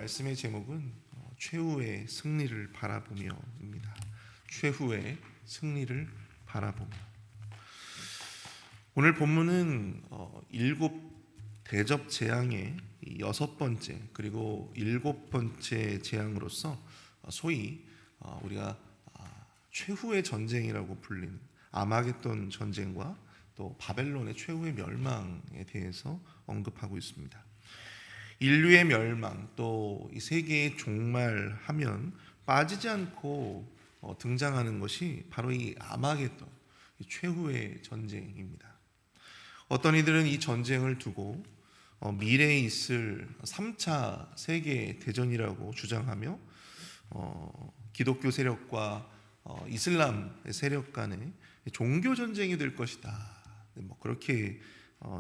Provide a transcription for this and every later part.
말씀의 제목은 최후의 승리를 바라보며입니다. 최후의 승리를 바라보며. 오늘 본문은 일곱 대접 재앙의 여섯 번째 그리고 일곱 번째 재앙으로서 소위 우리가 최후의 전쟁이라고 불리는 아마겟돈 전쟁과 또 바벨론의 최후의 멸망에 대해서 언급하고 있습니다. 인류의 멸망 또 이 세계의 종말하면 빠지지 않고 등장하는 것이 바로 이 아마겟돈, 이 최후의 전쟁입니다. 어떤 이들은 이 전쟁을 두고 미래에 있을 3차 세계 대전이라고 주장하며 기독교 세력과 이슬람 세력 간의 종교 전쟁이 될 것이다. 그렇게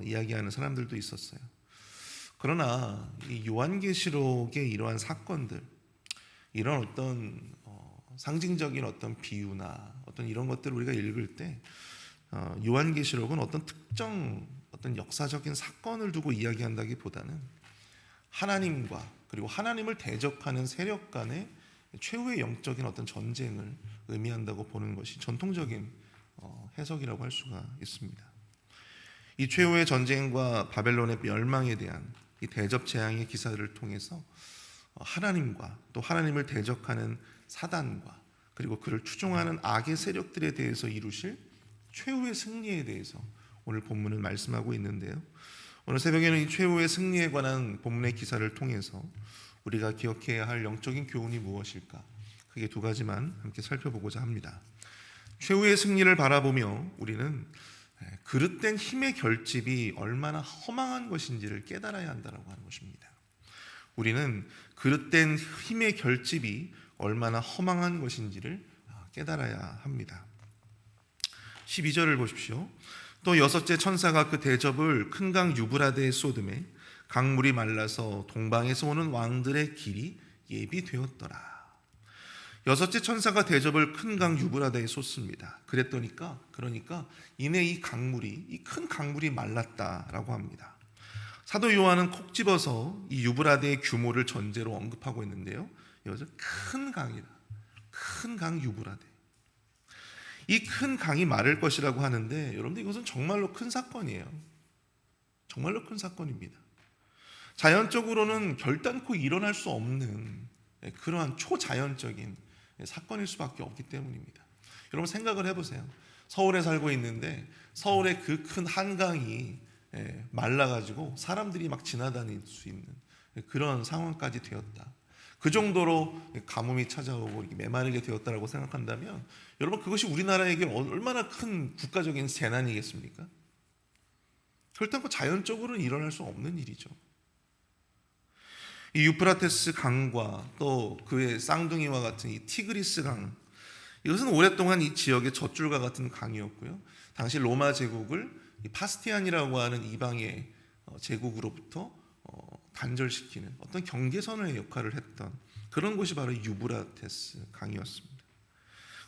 이야기하는 사람들도 있었어요. 그러나 이 요한계시록의 이러한 사건들, 이런 어떤 상징적인 어떤 비유나 어떤 이런 것들을 우리가 읽을 때 요한계시록은 어떤 특정 어떤 역사적인 사건을 두고 이야기한다기보다는 하나님과 그리고 하나님을 대적하는 세력 간의 최후의 영적인 어떤 전쟁을 의미한다고 보는 것이 전통적인 해석이라고 할 수가 있습니다. 이 최후의 전쟁과 바벨론의 멸망에 대한 이 대접 재앙의 기사들을 통해서 하나님과 또 하나님을 대적하는 사단과 그리고 그를 추종하는 악의 세력들에 대해서 이루실 최후의 승리에 대해서 오늘 본문은 말씀하고 있는데요. 오늘 새벽에는 이 최후의 승리에 관한 본문의 기사를 통해서 우리가 기억해야 할 영적인 교훈이 무엇일까? 크게 두 가지만 함께 살펴보고자 합니다. 최후의 승리를 바라보며 우리는 그릇된 힘의 결집이 얼마나 허망한 것인지를 깨달아야 한다고 하는 것입니다. 우리는 그릇된 힘의 결집이 얼마나 허망한 것인지를 깨달아야 합니다. 12절을 보십시오. 또 여섯째 천사가 그 대접을 큰 강 유브라데에 쏟음에 강물이 말라서 동방에서 오는 왕들의 길이 예비되었더라. 여섯째 천사가 대접을 큰 강 유브라데에 쏟습니다. 그러니까 이내 이 강물이, 이 큰 강물이 말랐다라고 합니다. 사도 요한은 콕 집어서 이 유브라데의 규모를 전제로 언급하고 있는데요. 여기서 큰 강이다. 큰 강 유브라데. 이 큰 강이 마를 것이라고 하는데 여러분들 이것은 정말로 큰 사건이에요. 정말로 큰 사건입니다. 자연적으로는 결단코 일어날 수 없는 그러한 초자연적인 사건일 수밖에 없기 때문입니다. 여러분 생각을 해보세요. 서울에 살고 있는데 서울의 그 큰 한강이 말라가지고 사람들이 막 지나다닐 수 있는 그런 상황까지 되었다. 그 정도로 가뭄이 찾아오고 메마르게 되었다라고 생각한다면 여러분 그것이 우리나라에게 얼마나 큰 국가적인 재난이겠습니까? 결단코 자연적으로는 일어날 수 없는 일이죠. 이 유프라테스 강과 또 그의 쌍둥이와 같은 이 티그리스 강, 이것은 오랫동안 이 지역의 젖줄과 같은 강이었고요. 당시 로마 제국을 파스티안이라고 하는 이방의 제국으로부터 단절시키는 어떤 경계선의 역할을 했던 그런 곳이 바로 유브라테스 강이었습니다.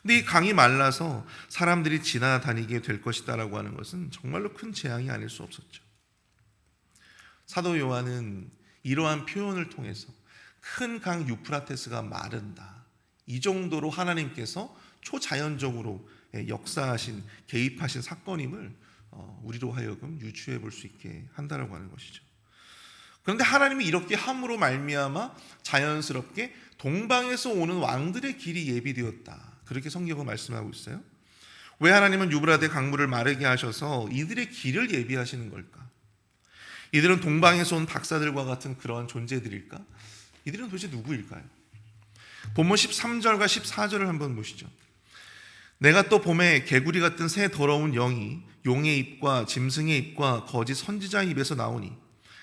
근데 이 강이 말라서 사람들이 지나다니게 될 것이다라고 하는 것은 정말로 큰 재앙이 아닐 수 없었죠. 사도 요한은 이러한 표현을 통해서 큰 강 유프라테스가 마른다. 이 정도로 하나님께서 초자연적으로 역사하신, 개입하신 사건임을 우리로 하여금 유추해 볼 수 있게 한다라고 하는 것이죠. 그런데 하나님이 이렇게 함으로 말미암아 자연스럽게 동방에서 오는 왕들의 길이 예비되었다. 그렇게 성경은 말씀하고 있어요. 왜 하나님은 유브라데 강물을 마르게 하셔서 이들의 길을 예비하시는 걸까? 이들은 동방에서 온 박사들과 같은 그러한 존재들일까? 이들은 도대체 누구일까요? 본문 13절과 14절을 한번 보시죠. 내가 또 봄에 개구리 같은 새 더러운 영이 용의 입과 짐승의 입과 거짓 선지자의 입에서 나오니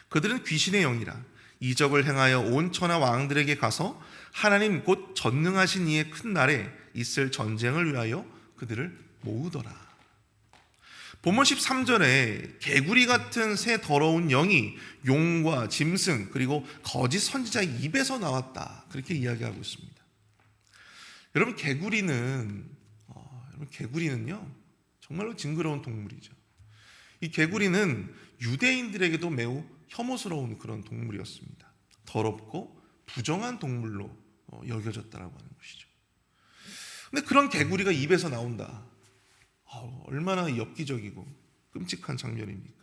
그들은 귀신의 영이라 이적을 행하여 온 천하 왕들에게 가서 하나님 곧 전능하신 이의 큰 날에 있을 전쟁을 위하여 그들을 모으더라. 본문 13절에 개구리 같은 새 더러운 영이 용과 짐승 그리고 거짓 선지자의 입에서 나왔다. 그렇게 이야기하고 있습니다. 여러분 개구리는요 정말로 징그러운 동물이죠. 이 개구리는 유대인들에게도 매우 혐오스러운 그런 동물이었습니다. 더럽고 부정한 동물로 여겨졌다라고 하는 것이죠. 근데 그런 개구리가 입에서 나온다. 얼마나 엽기적이고 끔찍한 장면입니까?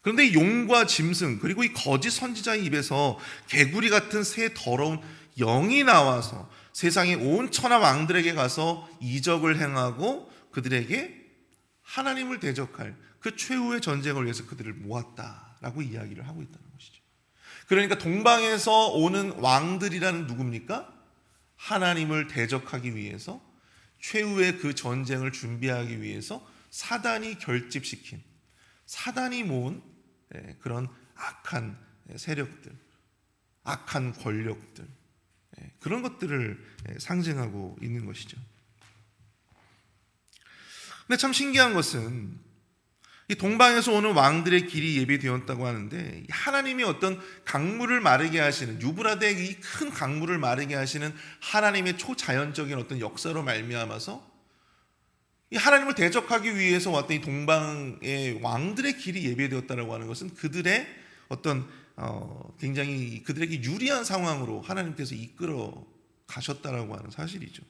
그런데 이 용과 짐승 그리고 이 거짓 선지자의 입에서 개구리 같은 새 더러운 영이 나와서 세상의 온 천하 왕들에게 가서 이적을 행하고 그들에게 하나님을 대적할 그 최후의 전쟁을 위해서 그들을 모았다라고 이야기를 하고 있다는 것이죠. 그러니까 동방에서 오는 왕들이라는 누굽니까? 하나님을 대적하기 위해서 최후의 그 전쟁을 준비하기 위해서 사단이 결집시킨, 사단이 모은 그런 악한 세력들, 악한 권력들, 그런 것들을 상징하고 있는 것이죠. 근데 참 신기한 것은 이 동방에서 오는 왕들의 길이 예비되었다고 하는데 하나님이 어떤 강물을 마르게 하시는, 유브라데의 이 큰 강물을 마르게 하시는 하나님의 초자연적인 어떤 역사로 말미암아서 이 하나님을 대적하기 위해서 왔던 이 동방의 왕들의 길이 예비되었다라고 하는 것은 그들의 어떤 굉장히 그들에게 유리한 상황으로 하나님께서 이끌어 가셨다라고 하는 사실이죠.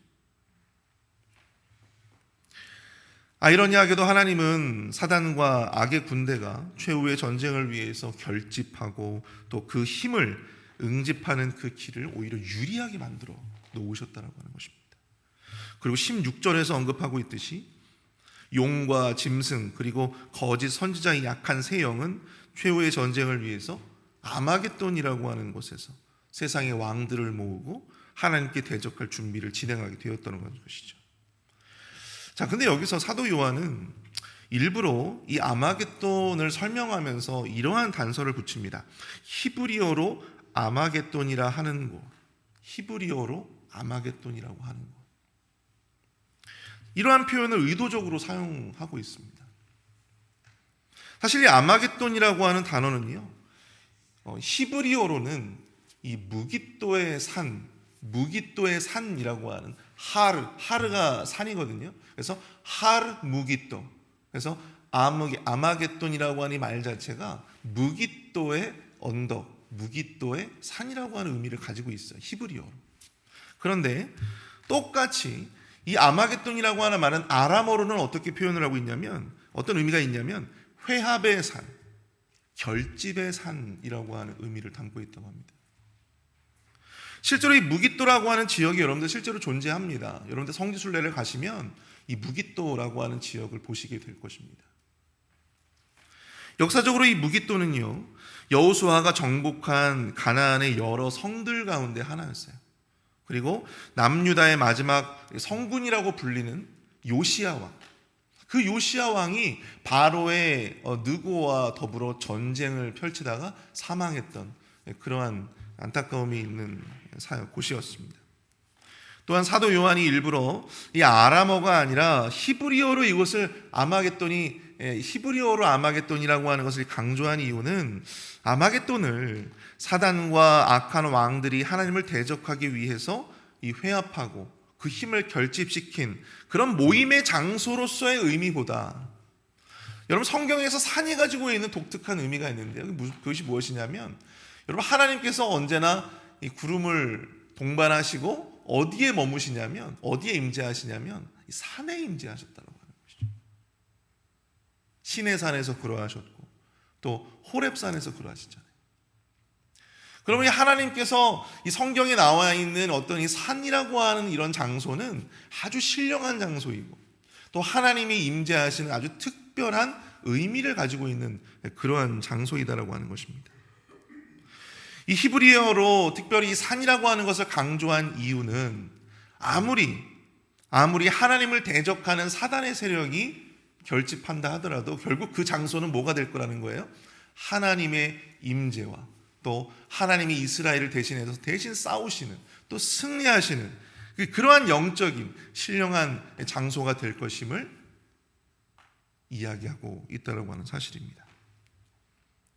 아이러니하게도 하나님은 사단과 악의 군대가 최후의 전쟁을 위해서 결집하고 또 그 힘을 응집하는 그 길을 오히려 유리하게 만들어 놓으셨다라고 하는 것입니다. 그리고 16절에서 언급하고 있듯이 용과 짐승 그리고 거짓 선지자의 약한 새 영은 최후의 전쟁을 위해서 아마겟돈이라고 하는 곳에서 세상의 왕들을 모으고 하나님께 대적할 준비를 진행하게 되었다는 것이죠. 자, 근데 여기서 사도 요한은 일부러 이 아마겟돈을 설명하면서 이러한 단서를 붙입니다. 히브리어로 아마겟돈이라 하는 곳, 히브리어로 아마겟돈이라고 하는 곳. 이러한 표현을 의도적으로 사용하고 있습니다. 사실 이 아마겟돈이라고 하는 단어는요, 히브리어로는 이 무깃도의 산, 무깃도의 산이라고 하는 하르가 산이거든요. 그래서 하르 무깃도. 그래서 아마겟돈이라고 하는 이 말 자체가 무깃도의 언덕, 무깃도의 산이라고 하는 의미를 가지고 있어요. 히브리어로. 그런데 똑같이 이 아마겟돈이라고 하는 말은 아람어로는 어떻게 표현을 하고 있냐면, 어떤 의미가 있냐면 회합의 산, 결집의 산이라고 하는 의미를 담고 있다고 합니다. 실제로 이 무깃도라고 하는 지역이 여러분들 실제로 존재합니다. 여러분들 성지순례를 가시면 이 무깃도라고 하는 지역을 보시게 될 것입니다. 역사적으로 이 무깃도는요, 여호수아가 정복한 가나안의 여러 성들 가운데 하나였어요. 그리고 남유다의 마지막 성군이라고 불리는 요시야 왕, 그 요시야 왕이 바로의 느고와 더불어 전쟁을 펼치다가 사망했던 그러한 안타까움이 있는 곳이었습니다. 또한 사도 요한이 일부러 이 아람어가 아니라 히브리어로 이것을 히브리어로 아마겟돈이라고 하는 것을 강조한 이유는 아마겟돈을 사단과 악한 왕들이 하나님을 대적하기 위해서 이 회합하고 그 힘을 결집시킨 그런 모임의 장소로서의 의미보다, 여러분 성경에서 산이 가지고 있는 독특한 의미가 있는데요. 그것이 무엇이냐면, 여러분 하나님께서 언제나 이 구름을 동반하시고 어디에 머무시냐면, 어디에 임재하시냐면 이 산에 임재하셨다고 하는 것이죠. 시내산에서 그러하셨고 또 호렙산에서 그러하시잖아요. 그러면 하나님께서 이 성경에 나와 있는 어떤 이 산이라고 하는 이런 장소는 아주 신령한 장소이고 또 하나님이 임재하시는 아주 특별한 의미를 가지고 있는 그러한 장소이다라고 하는 것입니다. 이 히브리어로 특별히 산이라고 하는 것을 강조한 이유는 아무리 하나님을 대적하는 사단의 세력이 결집한다 하더라도 결국 그 장소는 뭐가 될 거라는 거예요? 하나님의 임재와 또 하나님이 이스라엘을 대신해서 대신 싸우시는, 또 승리하시는 그러한 영적인 신령한 장소가 될 것임을 이야기하고 있다고 하는 사실입니다.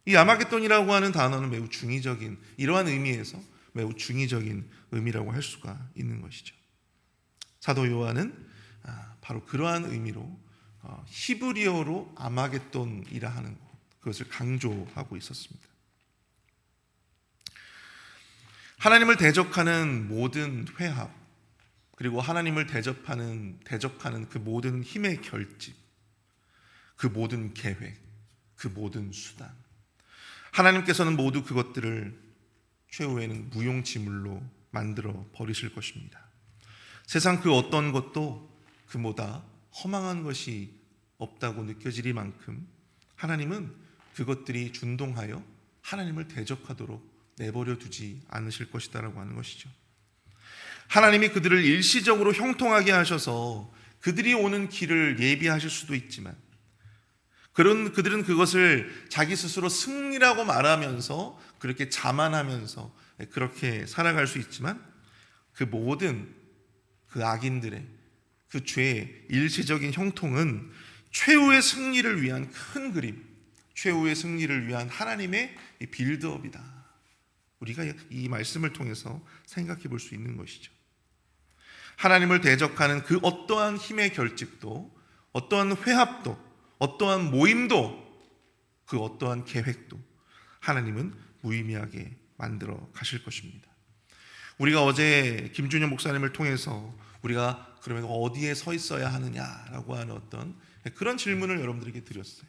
이 아마겟돈이라고 하는 단어는 매우 중의적인, 이러한 의미에서 매우 중의적인 의미라고 할 수가 있는 것이죠. 사도 요한은 바로 그러한 의미로 히브리어로 아마겟돈이라 하는 것, 그것을 강조하고 있었습니다. 하나님을 대적하는 모든 회합, 그리고 하나님을 대적하는 그 모든 힘의 결집, 그 모든 계획, 그 모든 수단, 하나님께서는 모두 그것들을 최후에는 무용지물로 만들어 버리실 것입니다. 세상 그 어떤 것도 그보다 허망한 것이 없다고 느껴지리만큼 하나님은 그것들이 준동하여 하나님을 대적하도록 내버려 두지 않으실 것이다라고 하는 것이죠. 하나님이 그들을 일시적으로 형통하게 하셔서 그들이 오는 길을 예비하실 수도 있지만, 그들은 그것을 자기 스스로 승리라고 말하면서 그렇게 자만하면서 그렇게 살아갈 수 있지만, 그 모든 그 악인들의 그 죄의 일시적인 형통은 최후의 승리를 위한 큰 그림, 최후의 승리를 위한 하나님의 빌드업이다. 우리가 이 말씀을 통해서 생각해 볼 수 있는 것이죠. 하나님을 대적하는 그 어떠한 힘의 결집도, 어떠한 회합도, 어떠한 모임도, 그 어떠한 계획도 하나님은 무의미하게 만들어 가실 것입니다. 우리가 어제 김준현 목사님을 통해서 우리가 그러면 어디에 서 있어야 하느냐라고 하는 어떤 그런 질문을 여러분들에게 드렸어요.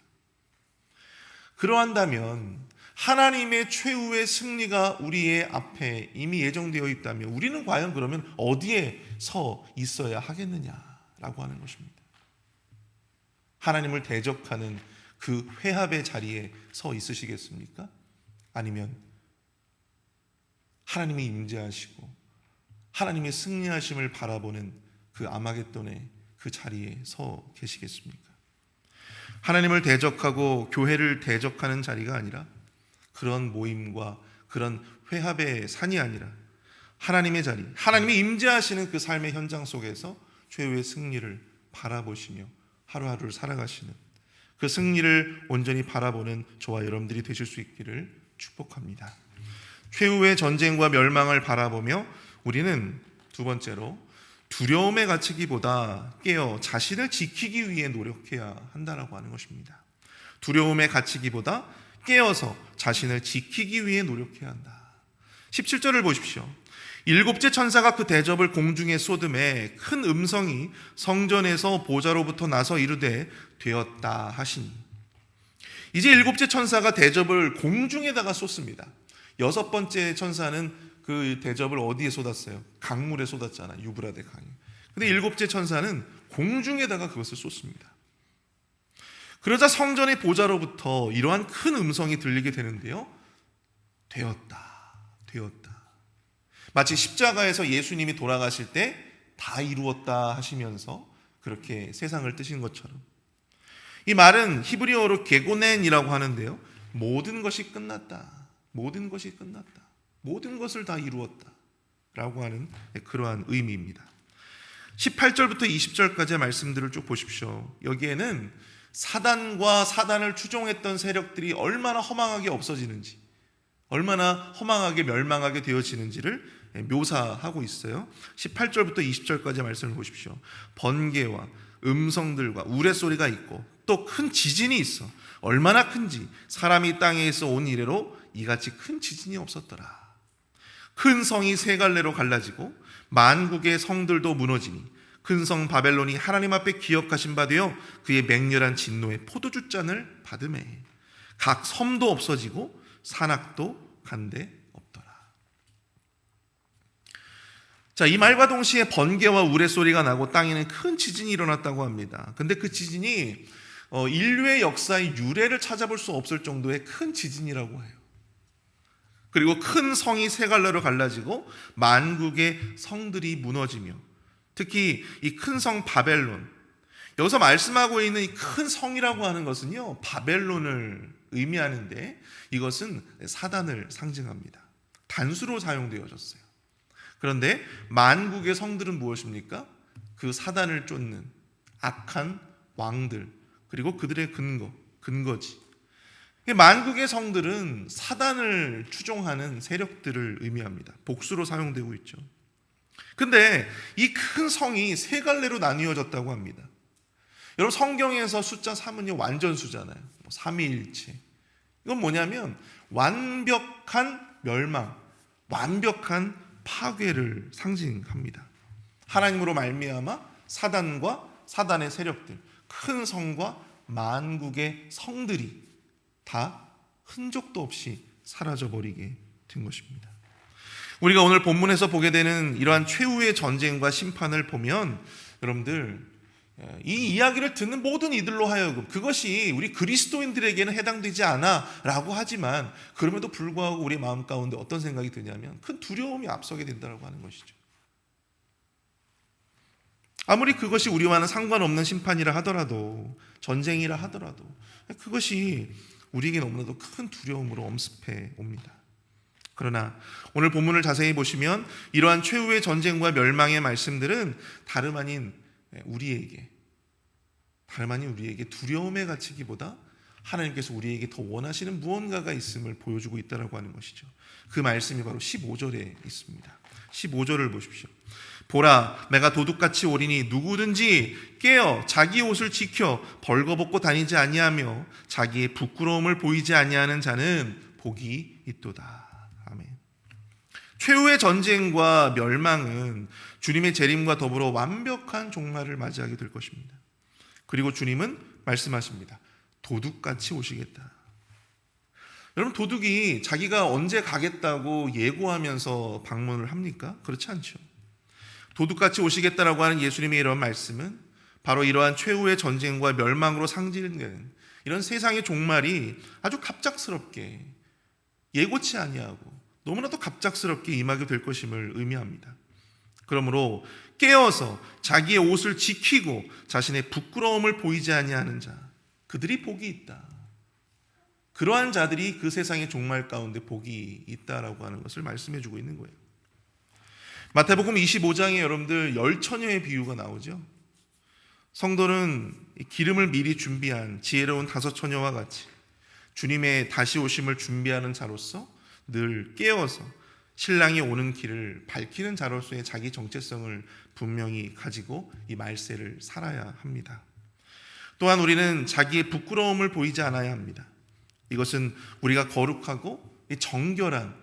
그러한다면 하나님의 최후의 승리가 우리의 앞에 이미 예정되어 있다면 우리는 과연 그러면 어디에 서 있어야 하겠느냐라고 하는 것입니다. 하나님을 대적하는 그 회합의 자리에 서 있으시겠습니까? 아니면 하나님이 임재하시고 하나님의 승리하심을 바라보는 그 아마겟돈의 그 자리에 서 계시겠습니까? 하나님을 대적하고 교회를 대적하는 자리가 아니라, 그런 모임과 그런 회합의 산이 아니라 하나님의 자리, 하나님이 임재하시는 그 삶의 현장 속에서 최후의 승리를 바라보시며 하루하루를 살아가시는 그 승리를 온전히 바라보는 저와 여러분들이 되실 수 있기를 축복합니다. 최후의 전쟁과 멸망을 바라보며 우리는 두 번째로 두려움에 갇히기보다 깨어 자신을 지키기 위해 노력해야 한다라고 하는 것입니다. 두려움에 갇히기보다 깨어서 자신을 지키기 위해 노력해야 한다. 17절을 보십시오. 일곱째 천사가 그 대접을 공중에 쏟음에 큰 음성이 성전에서 보좌로부터 나서 이르되 되었다 하시니. 이제 일곱째 천사가 대접을 공중에다가 쏟습니다. 여섯 번째 천사는 그 대접을 어디에 쏟았어요? 강물에 쏟았잖아요. 유브라데 강에. 근데 일곱째 천사는 공중에다가 그것을 쏟습니다. 그러자 성전의 보좌로부터 이러한 큰 음성이 들리게 되는데요. 되었다. 마치 십자가에서 예수님이 돌아가실 때 다 이루었다 하시면서 그렇게 세상을 뜨신 것처럼, 이 말은 히브리어로 게고넨이라고 하는데요. 모든 것이 끝났다. 모든 것을 다 이루었다 라고 하는 그러한 의미입니다. 18절부터 20절까지의 말씀들을 쭉 보십시오. 여기에는 사단과 사단을 추종했던 세력들이 얼마나 허망하게 없어지는지, 얼마나 허망하게 멸망하게 되어지는지를 묘사하고 있어요. 18절부터 20절까지의 말씀을 보십시오. 번개와 음성들과 우레소리가 있고 또 큰 지진이 있어. 얼마나 큰지 사람이 땅에 있어 온 이래로 이같이 큰 지진이 없었더라. 큰 성이 세 갈래로 갈라지고 만국의 성들도 무너지니 큰 성 바벨론이 하나님 앞에 기억하신 바 되어 그의 맹렬한 진노의 포도주 잔을 받으매 각 섬도 없어지고 산악도 간데 없더라. 자, 이 말과 동시에 번개와 우레소리가 나고 땅에는 큰 지진이 일어났다고 합니다. 근데 그 지진이 인류의 역사의 유래를 찾아볼 수 없을 정도의 큰 지진이라고 해요. 그리고 큰 성이 세 갈래로 갈라지고 만국의 성들이 무너지며, 특히 이 큰 성 바벨론, 여기서 말씀하고 있는 이 큰 성이라고 하는 것은요, 바벨론을 의미하는데 이것은 사단을 상징합니다. 단수로 사용되어졌어요. 그런데 만국의 성들은 무엇입니까? 그 사단을 쫓는 악한 왕들, 그리고 그들의 근거지. 만국의 성들은 사단을 추종하는 세력들을 의미합니다. 복수로 사용되고 있죠. 근데 이 큰 성이 세 갈래로 나뉘어졌다고 합니다. 여러분, 성경에서 숫자 3은요 완전수잖아요. 삼위일체. 이건 뭐냐면 완벽한 멸망, 완벽한 파괴를 상징합니다. 하나님으로 말미암아 사단과 사단의 세력들, 큰 성과 만국의 성들이 다 흔적도 없이 사라져버리게 된 것입니다. 우리가 오늘 본문에서 보게 되는 이러한 최후의 전쟁과 심판을 보면 여러분들, 이 이야기를 듣는 모든 이들로 하여금 그것이 우리 그리스도인들에게는 해당되지 않아 라고 하지만, 그럼에도 불구하고 우리 마음 가운데 어떤 생각이 드냐면 큰 두려움이 앞서게 된다고 하는 것이죠. 아무리 그것이 우리와는 상관없는 심판이라 하더라도, 전쟁이라 하더라도 그것이 우리에게 너무나도 큰 두려움으로 엄습해 옵니다. 그러나 오늘 본문을 자세히 보시면 이러한 최후의 전쟁과 멸망의 말씀들은 다름 아닌 우리에게 두려움에 갇히기보다 하나님께서 우리에게 더 원하시는 무언가가 있음을 보여주고 있다고 하는 것이죠. 그 말씀이 바로 15절에 있습니다. 15절을 보십시오. 보라, 내가 도둑같이 오리니 누구든지 깨어 자기 옷을 지켜 벌거벗고 다니지 아니하며 자기의 부끄러움을 보이지 아니하는 자는 복이 있도다. 아멘. 최후의 전쟁과 멸망은 주님의 재림과 더불어 완벽한 종말을 맞이하게 될 것입니다. 그리고 주님은 말씀하십니다. 도둑같이 오시겠다. 여러분, 도둑이 자기가 언제 가겠다고 예고하면서 방문을 합니까? 그렇지 않죠. 도둑같이 오시겠다라고 하는 예수님의 이런 말씀은 바로 이러한 최후의 전쟁과 멸망으로 상징되는 이런 세상의 종말이 아주 갑작스럽게, 예고치 아니하고 너무나도 갑작스럽게 임하게 될 것임을 의미합니다. 그러므로 깨어서 자기의 옷을 지키고 자신의 부끄러움을 보이지 아니하는 자, 그들이 복이 있다. 그러한 자들이 그 세상의 종말 가운데 복이 있다라고 하는 것을 말씀해 주고 있는 거예요. 마태복음 25장에 여러분들 열처녀의 비유가 나오죠. 성도는 기름을 미리 준비한 지혜로운 5처녀와 같이 주님의 다시 오심을 준비하는 자로서 늘 깨어서 신랑이 오는 길을 밝히는 자로서의 자기 정체성을 분명히 가지고 이 말세를 살아야 합니다. 또한 우리는 자기의 부끄러움을 보이지 않아야 합니다. 이것은 우리가 거룩하고 정결한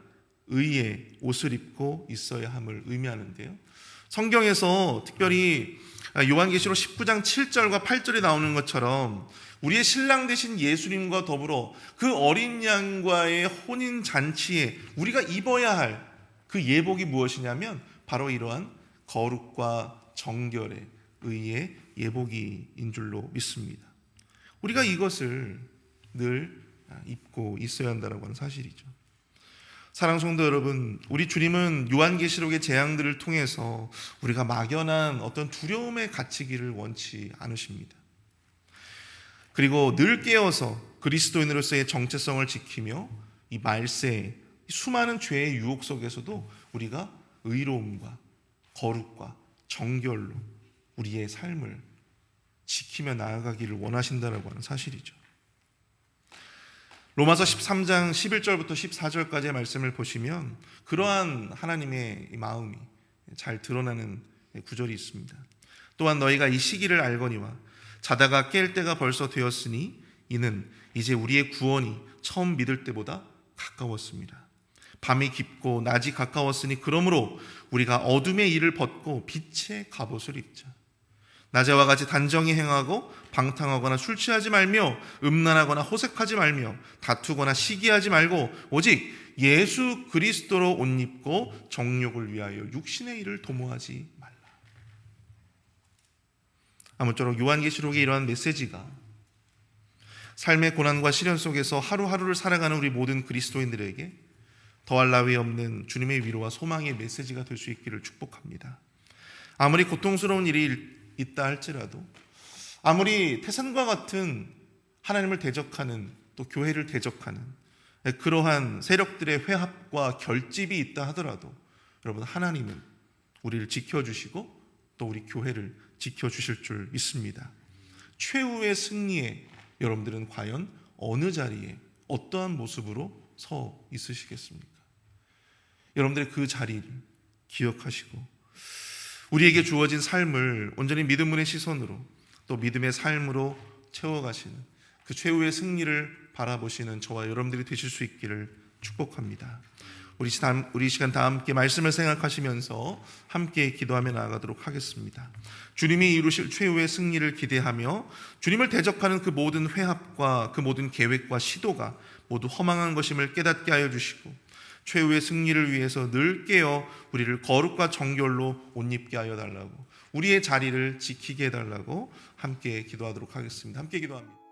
의의 옷을 입고 있어야 함을 의미하는데요. 성경에서 특별히 요한계시록 19장 7절과 8절에 나오는 것처럼 우리의 신랑 되신 예수님과 더불어 그 어린 양과의 혼인 잔치에 우리가 입어야 할 그 예복이 무엇이냐면 바로 이러한 거룩과 정결의 의의 예복인 줄로 믿습니다. 우리가 이것을 늘 입고 있어야 한다고 하는 사실이죠. 사랑하는 성도 여러분, 우리 주님은 요한계시록의 재앙들을 통해서 우리가 막연한 어떤 두려움에 갇히기를 원치 않으십니다. 그리고 늘 깨어서 그리스도인으로서의 정체성을 지키며 이 말세, 수많은 죄의 유혹 속에서도 우리가 의로움과 거룩과 정결로 우리의 삶을 지키며 나아가기를 원하신다라고 하는 사실이죠. 로마서 13장 11절부터 14절까지의 말씀을 보시면 그러한 하나님의 마음이 잘 드러나는 구절이 있습니다. 또한 너희가 이 시기를 알거니와 자다가 깰 때가 벌써 되었으니 이는 이제 우리의 구원이 처음 믿을 때보다 가까웠습니다. 밤이 깊고 낮이 가까웠으니 그러므로 우리가 어둠의 일을 벗고 빛의 갑옷을 입자. 낮에와 같이 단정히 행하고 방탕하거나 술 취하지 말며 음란하거나 호색하지 말며 다투거나 시기하지 말고 오직 예수 그리스도로 옷 입고 정욕을 위하여 육신의 일을 도모하지 말라. 아무쪼록 요한계시록의 이러한 메시지가 삶의 고난과 시련 속에서 하루하루를 살아가는 우리 모든 그리스도인들에게 더할 나위 없는 주님의 위로와 소망의 메시지가 될 수 있기를 축복합니다. 아무리 고통스러운 일이 있다 할지라도, 아무리 태산과 같은 하나님을 대적하는, 또 교회를 대적하는 그러한 세력들의 회합과 결집이 있다 하더라도 여러분, 하나님은 우리를 지켜주시고 또 우리 교회를 지켜주실 줄 믿습니다. 최후의 승리에 여러분들은 과연 어느 자리에 어떠한 모습으로 서 있으시겠습니까? 여러분들의 그 자리를 기억하시고 우리에게 주어진 삶을 온전히 믿음의 시선으로 또 믿음의 삶으로 채워가시는 그 최후의 승리를 바라보시는 저와 여러분들이 되실 수 있기를 축복합니다. 우리 시간 다 함께 말씀을 생각하시면서 함께 기도하며 나아가도록 하겠습니다. 주님이 이루실 최후의 승리를 기대하며 주님을 대적하는 그 모든 회합과 그 모든 계획과 시도가 모두 허망한 것임을 깨닫게 하여 주시고 최후의 승리를 위해서 늘 깨어 우리를 거룩과 정결로 옷 입게 하여 달라고, 우리의 자리를 지키게 해달라고 함께 기도하도록 하겠습니다. 함께 기도합니다.